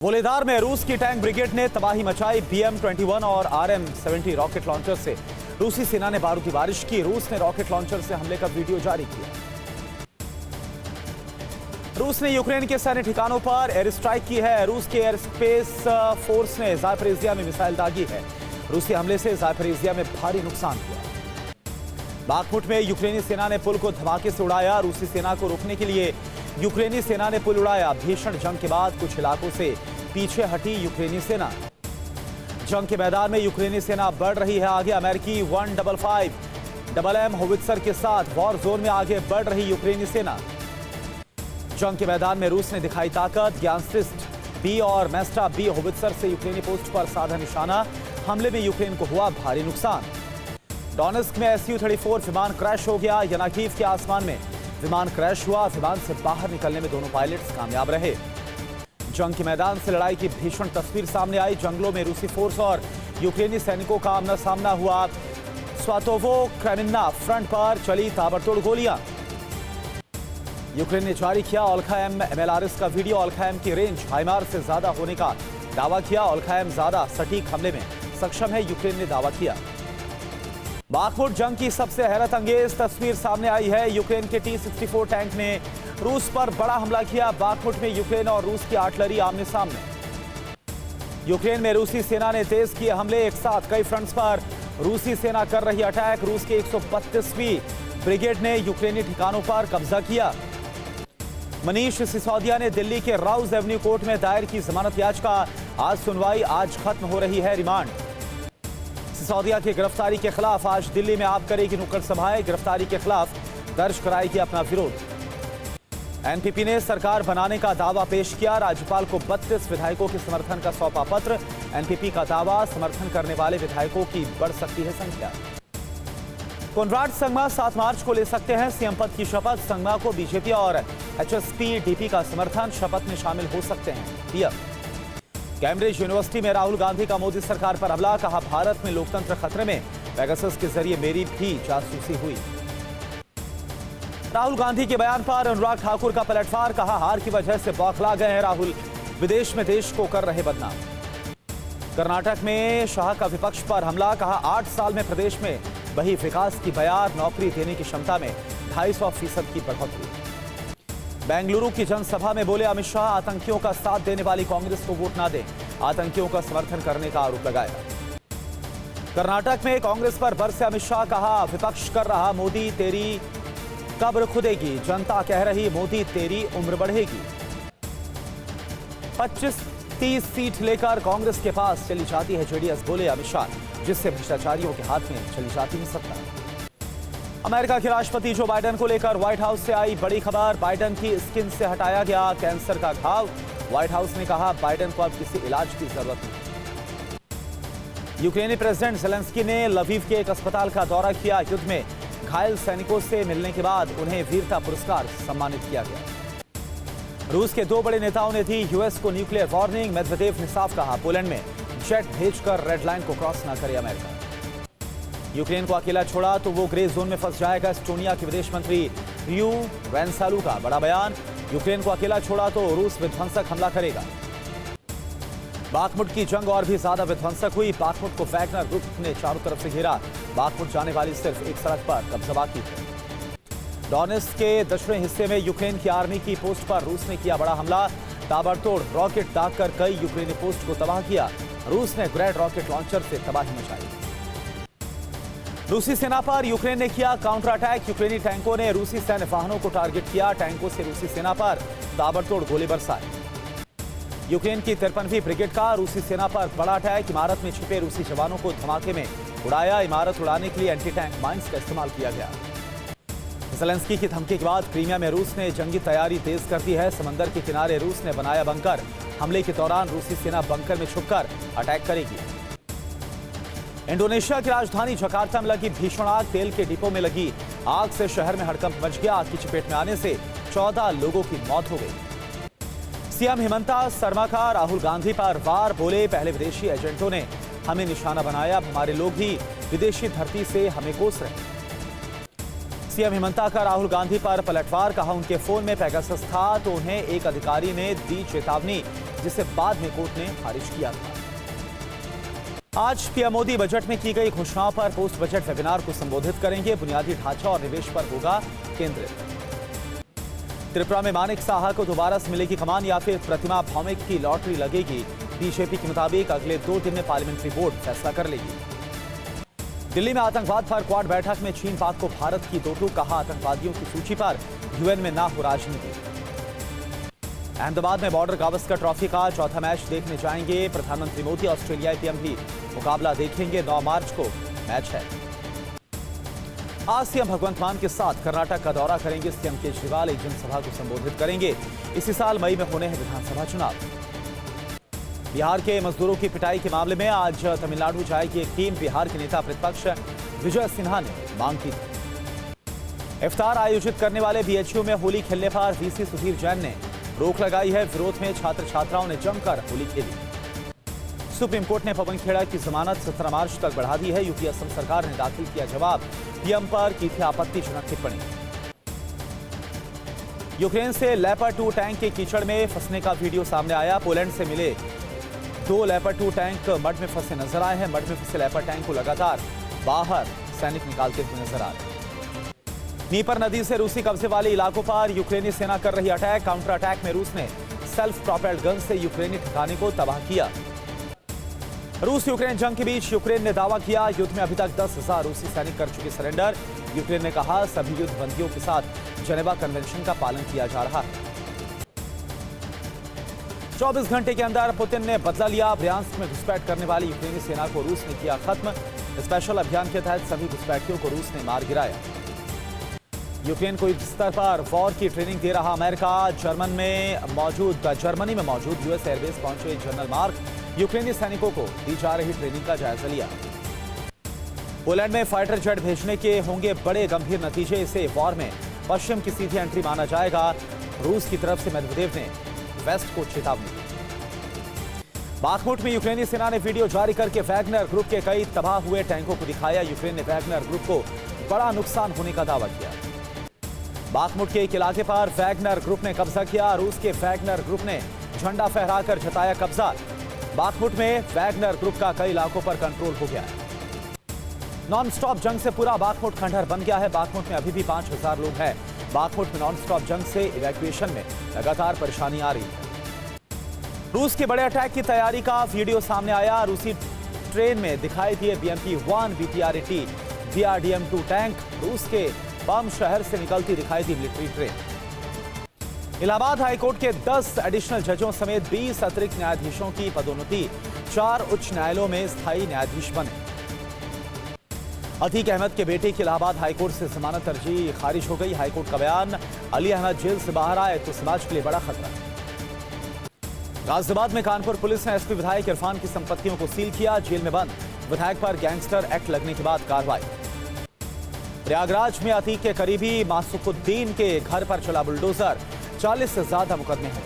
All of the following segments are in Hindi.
वोलेदार में रूस की टैंक ब्रिगेड ने तबाही मचाई। BM-21 और RM-70 रॉकेट लॉन्चर से रूसी सेना ने बारूदी बारिश की। रूस ने रॉकेट लॉन्चर से हमले का वीडियो जारी किया। रूस ने यूक्रेन के सैन्य ठिकानों पर एयर स्ट्राइक की है। रूस के एयर स्पेस फोर्स ने ज़ापोरिज़िया में मिसाइल दागी है। रूसी हमले से ज़ापोरिज़िया में भारी नुकसान हुआ। बाखमुट में यूक्रेनी सेना ने पुल को धमाके से उड़ाया। रूसी सेना को रोकने के लिए यूक्रेनी सेना ने पुल उड़ाया। भीषण जंग के बाद कुछ इलाकों से पीछे हटी यूक्रेनी सेना। जंग के मैदान में यूक्रेनी सेना बढ़ रही है आगे। अमेरिकी 155 MM होवित्जर के साथ वॉर जोन में आगे बढ़ रही यूक्रेनी सेना। जंग के मैदान में रूस ने दिखाई ताकत। ज्ञानस्टिस्ट B और मेस्टा B होवित्जर से यूक्रेनी पोस्ट पर साधा निशाना। हमले में यूक्रेन को हुआ भारी नुकसान। डोनेस्क में Su-34 विमान क्रैश हो गया। यनाकीव के आसमान में विमान क्रैश हुआ। विमान से बाहर निकलने में दोनों पायलट्स कामयाब रहे। जंग के मैदान से लड़ाई की भीषण तस्वीर सामने आई। जंगलों में रूसी फोर्स और यूक्रेनी सैनिकों का आमना सामना हुआ। स्वातोवो क्रेमिन्ना फ्रंट पर चली ताबड़तोड़ गोलियां। यूक्रेन ने जारी किया ओल्खा-M MLRS का वीडियो। ओल्खा-M की रेंज हाइमार से ज्यादा होने का दावा किया। ओल्खा-M ज्यादा सटीक हमले में सक्षम है, यूक्रेन ने दावा किया। बाखमुट जंग की सबसे हैरत अंगेज तस्वीर सामने आई है। यूक्रेन के T-64 टैंक ने रूस पर बड़ा हमला किया। बाखमुट में यूक्रेन और रूस की आर्टिलरी आमने सामने। यूक्रेन में रूसी सेना ने तेज किए हमले। एक साथ कई फ्रंट्स पर रूसी सेना कर रही अटैक। रूस की 132वीं ब्रिगेड ने यूक्रेनी ठिकानों पर कब्जा किया। मनीष सिसोदिया ने दिल्ली के राउज एवेन्यू कोर्ट में दायर की जमानत याचिका। आज सुनवाई, आज खत्म हो रही है रिमांड। सिसोदिया की गिरफ्तारी के खिलाफ आज दिल्ली में आप करेगी नुक्कड़ सभाएं। गिरफ्तारी के खिलाफ दर्ज कराएगी अपना विरोध। एनपीपी ने सरकार बनाने का दावा पेश किया। राज्यपाल को 32 विधायकों के समर्थन का सौंपा पत्र। एनपीपी का दावा, समर्थन करने वाले विधायकों की बढ़ सकती है संख्या। कोनराड संगमा 7 मार्च को ले सकते हैं सीएम पद की शपथ। संगमा को बीजेपी और HSP-DP का समर्थन। शपथ में शामिल हो सकते हैं पीएम। कैम्ब्रिज यूनिवर्सिटी में राहुल गांधी का मोदी सरकार पर हमला। कहा भारत में लोकतंत्र खतरे में। पेगासस के जरिए मेरी भी जासूसी हुई। राहुल गांधी के बयान पर अनुराग ठाकुर का पलटवार। कहा हार की वजह से बौखला गए हैं राहुल, विदेश में देश को कर रहे बदनाम। कर्नाटक में शाह का विपक्ष पर हमला। कहा 8 साल में प्रदेश में वही विकास की बयार, नौकरी देने की क्षमता में 250% की बढ़ोतरी। बेंगलुरु की जनसभा में बोले अमित शाह, आतंकियों का साथ देने वाली कांग्रेस को वोट ना दें। आतंकियों का समर्थन करने का आरोप लगाया। कर्नाटक में कांग्रेस पर बरसे अमित शाह। कहा विपक्ष कर रहा मोदी तेरी कब्र खुदेगी। जनता कह रही मोदी तेरी उम्र बढ़ेगी। 25-30 सीट लेकर कांग्रेस के पास चली जाती है जेडीएस, बोले अमित शाह, जिससे भ्रष्टाचारियों के हाथ में चली जाती है सत्ता। अमेरिका के राष्ट्रपति जो बाइडेन को लेकर व्हाइट हाउस से आई बड़ी खबर। बाइडेन की स्किन से हटाया गया कैंसर का घाव। व्हाइट हाउस ने कहा बाइडेन को अब किसी इलाज की जरूरत नहीं। यूक्रेनी प्रेसिडेंट ज़ेलेंस्की ने लवीव के एक अस्पताल का दौरा किया। युद्ध में घायल सैनिकों से मिलने के बाद उन्हें वीरता पुरस्कार सम्मानित किया गया। रूस के 2 बड़े नेताओं ने दी यूएस को न्यूक्लियर वार्निंग। मेदवेदेव ने साफ कहा पोलैंड में जेट भेजकर रेड लाइन को क्रॉस न करे अमेरिका। यूक्रेन को अकेला छोड़ा तो वो ग्रे जोन में फंस जाएगा। एस्टोनिया के विदेश मंत्री रियू वेनसालू का बड़ा बयान। यूक्रेन को अकेला छोड़ा तो रूस विध्वंसक हमला करेगा। बाखमुट की जंग और भी ज्यादा विध्वंसक हुई। बाखमुट को वैगनर ग्रुप ने चारों तरफ से घेरा। बाखमुट जाने वाली सिर्फ एक सड़क पर कब्जा बाकी है। डोनेस्क के दक्षिणी हिस्से में यूक्रेन की आर्मी की पोस्ट पर रूस ने किया बड़ा हमला। ताबड़तोड़ रॉकेट दागकर कई यूक्रेनी पोस्ट को तबाह किया। रूस ने ग्रैड रॉकेट लॉन्चर से तबाही मचाई। रूसी सेना पर यूक्रेन ने किया काउंटर अटैक। यूक्रेनी टैंकों ने रूसी सैन्य वाहनों को टारगेट किया। टैंकों से रूसी सेना पर ताबड़तोड़ गोली बरसाए। यूक्रेन की 53वीं ब्रिगेड का रूसी सेना पर बड़ा अटैक। इमारत में छिपे रूसी जवानों को धमाके में उड़ाया। इमारत उड़ाने के लिए एंटी टैंक माइंस का इस्तेमाल किया गया। ज़ेलेंस्की की धमकी के बाद क्रीमिया में रूस ने जंगी तैयारी तेज कर दी है। समंदर के किनारे रूस ने बनाया बंकर। हमले के दौरान रूसी सेना बंकर में छुपकर अटैक करेगी। इंडोनेशिया की राजधानी जकार्ता में लगी भीषण आग। तेल के डिपो में लगी आग से शहर में हड़कंप मच गया। आग की चपेट में आने से 14 लोगों की मौत हो गई। सीएम हिमंता शर्मा का राहुल गांधी पर वार। बोले पहले विदेशी एजेंटों ने हमें निशाना बनाया, अब हमारे लोग ही विदेशी धरती से हमें कोस रहे। सीएम हिमंता का राहुल गांधी पर पलटवार। कहा उनके फोन में पेगासस था तो उन्हें एक अधिकारी ने दी चेतावनी जिसे बाद में कोर्ट ने खारिज किया था। आज पीएम मोदी बजट में की गई घोषणाओं पर पोस्ट बजट वेबिनार को संबोधित करेंगे। बुनियादी ढांचा और निवेश पर होगा केंद्रित। त्रिपुरा में मानिक साहा को दोबारा से मिलेगी कमान या फिर प्रतिमा भौमिक की लॉटरी लगेगी। बीजेपी के मुताबिक अगले 2 दिन में पार्लियामेंट्री बोर्ड फैसला कर लेगी। दिल्ली में आतंकवाद पर क्वाड बैठक में चीन पाक को भारत की दो टूक, कहा आतंकवादियों की सूची पर यूएन में ना हो राजनीति। अहमदाबाद में बॉर्डर गावस्कर ट्रॉफी का चौथा मैच देखने जाएंगे प्रधानमंत्री मोदी। ऑस्ट्रेलियाई पीएम भी मुकाबला देखेंगे। 9 मार्च को मैच है। आज सीएम भगवंत मान के साथ कर्नाटक का दौरा करेंगे सीएम केजरीवाल। एक जनसभा को संबोधित करेंगे। इसी साल मई में होने हैं विधानसभा चुनाव। बिहार के मजदूरों की पिटाई के मामले में आज तमिलनाडु जाएगी एक टीम। बिहार के नेता प्रतिपक्ष विजय सिन्हा ने मांग की थी। इफ्तार आयोजित करने वाले बीएचयू में होली खेलने पर वीसी सुधीर जैन ने रोक लगाई है। विरोध में छात्र छात्राओं ने जमकर होली खेली। सुप्रीम कोर्ट ने पवन खेड़ा की जमानत 17 मार्च तक बढ़ा दी है। यूपी असम सरकार ने दाखिल किया जवाब। पीएम पर की थी आपत्तिजनक टिप्पणी। यूक्रेन से लेपर्ड 2 टैंक के कीचड़ में फंसने का वीडियो सामने आया। पोलैंड से मिले 2 लेपर्ड 2 टैंक मड में फंसे नजर आए हैं। मड में फंसे लेपर्ड टैंक को लगातार बाहर सैनिक निकालते हुए नजर आ रहे हैं। नीपर नदी से रूसी कब्जे वाले इलाकों पर यूक्रेनी सेना कर रही अटैक। काउंटर अटैक में रूस ने सेल्फ प्रोपेल्ड गन से यूक्रेनी ठिकाने को तबाह किया। रूस यूक्रेन जंग के बीच यूक्रेन ने दावा किया युद्ध में अभी तक 10,000 रूसी सैनिक कर चुके सरेंडर। यूक्रेन ने कहा सभी युद्ध बंदियों के साथ जेनेवा कन्वेंशन का पालन किया जा रहा है। 24 घंटे के अंदर पुतिन ने बदला लिया। ब्रियांस्क में घुसपैठ करने वाली यूक्रेनी सेना को रूस ने किया खत्म। स्पेशल अभियान के तहत सभी घुसपैठियों को रूस ने मार गिराया। यूक्रेन को युद्ध स्तर पर वॉर की ट्रेनिंग दे रहा अमेरिका। जर्मनी में मौजूद यूएस एयरबेस पहुंचे जनरल मार्क यूक्रेनी सैनिकों को दी जा रही ट्रेनिंग का जायजा लिया। पोलैंड में फाइटर जेट भेजने के होंगे बड़े गंभीर नतीजे। इसे वॉर में पश्चिम की सीधी एंट्री माना जाएगा। रूस की तरफ से मेदवेदेव ने वेस्ट को चेतावनी दी। बाखमुट में यूक्रेनी सेना ने वीडियो जारी करके वैगनर ग्रुप के कई तबाह हुए टैंकों को दिखाया। यूक्रेन ने वैगनर ग्रुप को बड़ा नुकसान होने का दावा किया। बाखमुट के एक इलाके पर वैगनर ग्रुप ने कब्जा किया। रूस के वैगनर ग्रुप ने झंडा फहराकर जताया कब्जा। बाखमुट में वैगनर ग्रुप का कई इलाकों पर कंट्रोल हो गया है। नॉन स्टॉप जंग से पूरा बाखमुट खंडहर बन गया है। बाखमुट में अभी भी 5,000 लोग हैं। बाखमुट में नॉन स्टॉप जंग से इवैक्यूएशन में लगातार परेशानी आ रही है। रूस के बड़े अटैक की तैयारी का वीडियो सामने आया। रूसी ट्रेन में दिखाई दिए BMP-1 BTR-80 BRDM-2 टैंक। रूस के बम शहर से निकलती दिखाई दी मिलिट्री ट्रेन। इलाहाबाद हाईकोर्ट के 10 एडिशनल जजों समेत 20 अतिरिक्त न्यायाधीशों की पदोन्नति। 4 उच्च न्यायालयों में स्थायी न्यायाधीश बने। अतीक अहमद के बेटे की इलाहाबाद हाईकोर्ट से जमानत अर्जी खारिज हो गई। हाईकोर्ट का बयान, अली अहमद जेल से बाहर आए तो समाज के लिए बड़ा खतरा। गाजियाबाद में कानपुर पुलिस ने एसपी विधायक इरफान की संपत्तियों को सील किया। जेल में बंद विधायक पर गैंगस्टर एक्ट लगने के बाद कार्रवाई। प्रयागराज में अतीक के करीबी मासूकुद्दीन के घर पर चला बुलडोजर। 40 से ज्यादा मुकदमे हैं।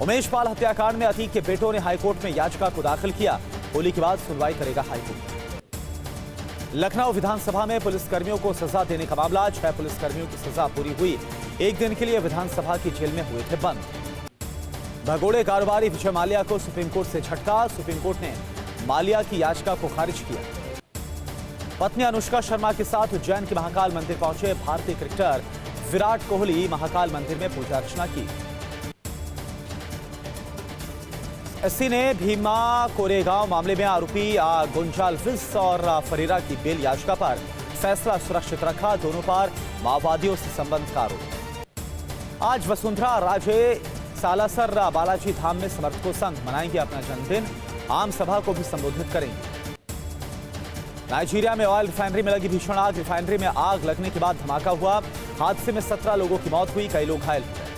उमेश पाल हत्याकांड में अतीक के बेटों ने हाईकोर्ट में याचिका को दाखिल किया। होली के बाद सुनवाई करेगा हाईकोर्ट। लखनऊ विधानसभा में पुलिसकर्मियों को सजा देने का मामला। 6 पुलिसकर्मियों की सजा पूरी हुई। एक दिन के लिए विधानसभा की जेल में हुए थे बंद। भगोड़े कारोबारी विजय माल्या को सुप्रीम कोर्ट से झटका। सुप्रीम कोर्ट ने माल्या की याचिका को खारिज किया। पत्नी अनुष्का शर्मा के साथ उज्जैन के महाकाल मंदिर पहुंचे भारतीय क्रिकेटर विराट कोहली। महाकाल मंदिर में पूजा अर्चना की। एससी ने भीमा कोरेगांव मामले में आरोपी गोंजाल्विस और फरीरा की बेल याचिका पर फैसला सुरक्षित रखा। दोनों पर माओवादियों से संबंध का आरोप। आज वसुंधरा राजे सालासर बालाजी धाम में समर्थकों संग मनाएंगे अपना जन्मदिन। आम सभा को भी संबोधित करेंगे। नाइजीरिया में ऑयल रिफाइनरी में लगी भीषण आग। रिफाइनरी में आग लगने के बाद धमाका हुआ। हादसे में 17 लोगों की मौत हुई, कई लोग घायल हुए।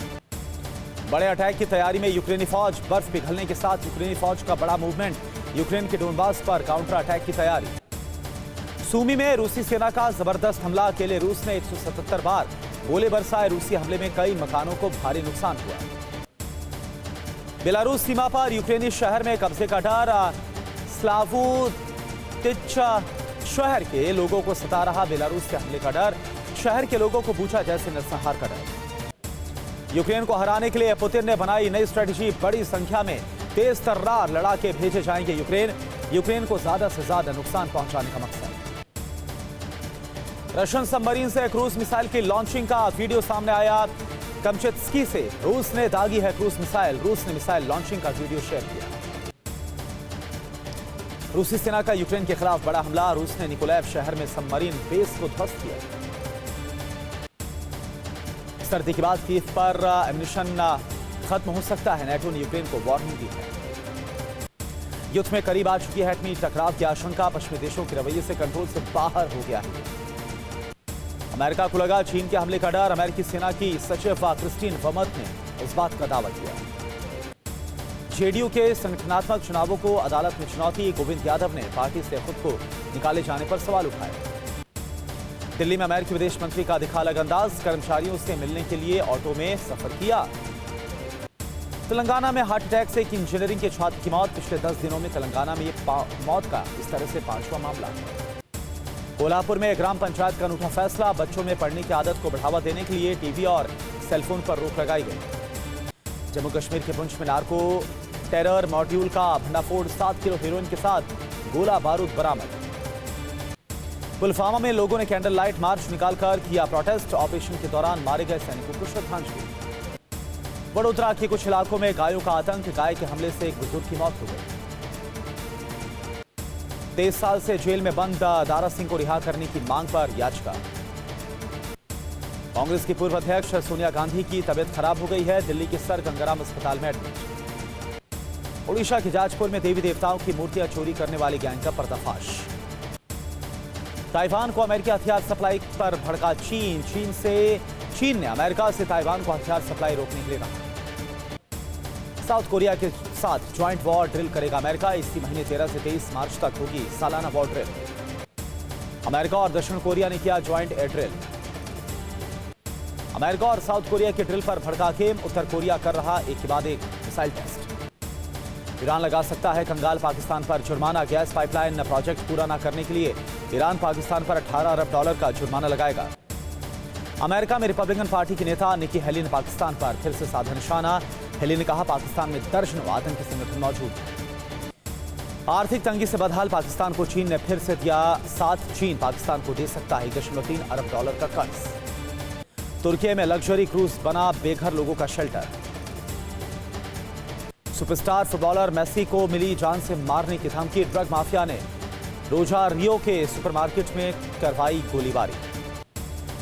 बड़े अटैक की तैयारी में यूक्रेनी फौज। बर्फ पिघलने के साथ यूक्रेनी फौज का बड़ा मूवमेंट। यूक्रेन के डोनबास पर काउंटर अटैक की तैयारी। सूमी में रूसी सेना का जबरदस्त हमला। अकेले रूस ने 177 बार गोले बरसाए। रूसी हमले में कई मकानों को भारी नुकसान हुआ। बेलारूस सीमा पर यूक्रेनी शहर में कब्जे का डर। स्लावुतिच शहर के लोगों को सता रहा बेलारूस के हमले का डर। शहर के लोगों को बूचा जैसे नरसंहार का डर। यूक्रेन को हराने के लिए पुतिन ने बनाई नई स्ट्रेटजी। बड़ी संख्या में तेज तर्रार लड़ाके भेजे जाएंगे यूक्रेन को ज्यादा से ज्यादा नुकसान पहुंचाने का मकसद। रशियन सबमरीन से क्रूज मिसाइल की लॉन्चिंग का वीडियो सामने आया। कमचेत्स्की से रूस ने दागी है क्रूज मिसाइल। रूस ने मिसाइल लॉन्चिंग का वीडियो शेयर किया। रूसी सेना का यूक्रेन के खिलाफ बड़ा हमला। रूस ने निकोलाएव शहर में सबमरीन बेस को ध्वस्त किया। सर्दी के बाद कीव पर एम्यूनिशन खत्म हो सकता है। नेटो ने यूक्रेन को वार्निंग दी है। युद्ध में करीब आ चुकी है एटमी टकराव की आशंका। पश्चिमी देशों के रवैये से कंट्रोल से बाहर हो गया है। अमेरिका को लगा चीन के हमले का डर। अमेरिकी सेना की सचिव क्रिस्टीन वर्मथ ने इस बात का दावा किया। जेडीयू के संगठनात्मक चुनावों को अदालत में चुनौती। गोविंद यादव ने पार्टी से खुद को निकाले जाने पर सवाल उठाए। दिल्ली में अमेरिकी विदेश मंत्री का दिखा अलग अंदाज। कर्मचारियों से मिलने के लिए ऑटो में सफर किया। तेलंगाना में हार्ट अटैक से एक इंजीनियरिंग के छात्र की मौत। पिछले 10 दिनों में तेलंगाना में मौत का इस तरह से 5वां मामला है। कोल्हापुर में ग्राम पंचायत का अनूठा फैसला। बच्चों में पढ़ने की आदत को बढ़ावा देने के लिए टीवी और सेलफोन पर रोक लगाई गई। जम्मू कश्मीर के पुंछ में नार्को टेरर मॉड्यूल का भंडाफोड़। 7 किलो हेरोइन के साथ गोला बारूद बरामद। पुलवामा में लोगों ने कैंडल लाइट मार्च निकालकर किया प्रोटेस्ट। ऑपरेशन के दौरान मारे गए सैनिकों को श्रद्धांजलि। वडोदरा के कुछ इलाकों में गायों का आतंक। गाय के हमले से एक बुजुर्ग की मौत हो गई। 23 साल से जेल में बंद दारा सिंह को रिहा करने की मांग पर याचिका। कांग्रेस की पूर्व अध्यक्ष सोनिया गांधी की तबीयत खराब हो गई है। दिल्ली के सर गंगाराम अस्पताल में एडमिट। ओडिशा के जाजपुर में देवी देवताओं की मूर्तियां चोरी करने वाली गैंग का पर्दाफाश। ताइवान को अमेरिकी हथियार सप्लाई पर भड़का चीन ने अमेरिका से ताइवान को हथियार सप्लाई रोकने के लिए कहा। साउथ कोरिया के साथ ज्वाइंट वॉर ड्रिल करेगा अमेरिका। इसी महीने 13 से 23 मार्च तक होगी सालाना वॉर ड्रिल। अमेरिका और दक्षिण कोरिया ने किया ज्वाइंट एयर ड्रिल। अमेरिका और साउथ कोरिया के ड्रिल पर भड़का खेम। उत्तर कोरिया कर रहा एक के बाद एक मिसाइल टेस्ट। ईरान लगा सकता है कंगाल पाकिस्तान पर जुर्माना। गैस पाइपलाइन प्रोजेक्ट पूरा न करने के लिए ईरान पाकिस्तान पर $18 अरब का जुर्माना लगाएगा। अमेरिका में रिपब्लिकन पार्टी के नेता निकी हेली ने पाकिस्तान पर फिर से साधा निशाना। हेली ने कहा पाकिस्तान में दर्जनों आतंकी संगठन मौजूद हैं। आर्थिक तंगी से बदहाल पाकिस्तान को चीन ने फिर से दिया साथ। चीन पाकिस्तान को दे सकता है $1.3 अरब का कर्ज। तुर्की में लग्जरी क्रूज बना बेघर लोगों का शेल्टर। सुपरस्टार फुटबॉलर मेसी को मिली जान से मारने की धमकी। ड्रग माफिया ने रोजारियो के सुपरमार्केट में करवाई गोलीबारी।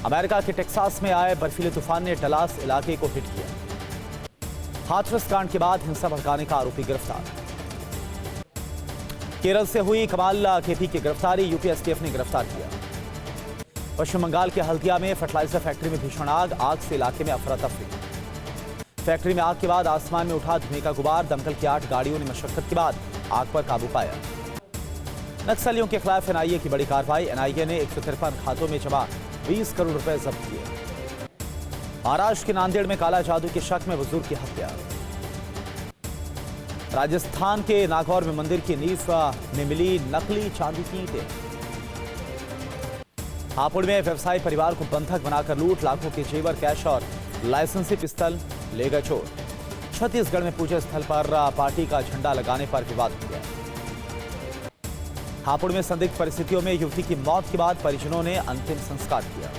अमेरिका के टेक्सास में आए बर्फीले तूफान ने डलास इलाके को हिट किया। हाथरस कांड के बाद हिंसा भड़काने का आरोपी गिरफ्तार। केरल से हुई कमाल केपी की गिरफ्तारी। यूपी एसटीएफ ने गिरफ्तार किया। पश्चिम बंगाल के हल्दिया में फर्टिलाइजर फैक्ट्री में भीषण आग। आग से इलाके में अफरा तफरी। फैक्ट्री में आग के बाद आसमान में उठा धुएं का गुबार। दमकल की 8 गाड़ियों ने मशक्कत के बाद आग पर काबू पाया। नक्सलियों के खिलाफ एनआईए की बड़ी कार्रवाई। एनआईए ने 153 खातों में जमा 20 करोड़ रुपए जब्त किए। महाराष्ट्र के नांदेड़ में काला जादू के शक में बुजुर्ग की हत्या। राजस्थान के नागौर में मंदिर की नींव में मिली नकली चांदी की ईंटें। हापुड़ में व्यवसायी परिवार को बंधक बनाकर लूट। लाखों के जेवर, कैश और लाइसेंसी पिस्तल ले गए चोर। छत्तीसगढ़ में पूजा स्थल पर पार्टी का झंडा लगाने पर विवाद हो गया। हापुड़ में संदिग्ध परिस्थितियों में युवती की मौत के बाद परिजनों ने अंतिम संस्कार किया।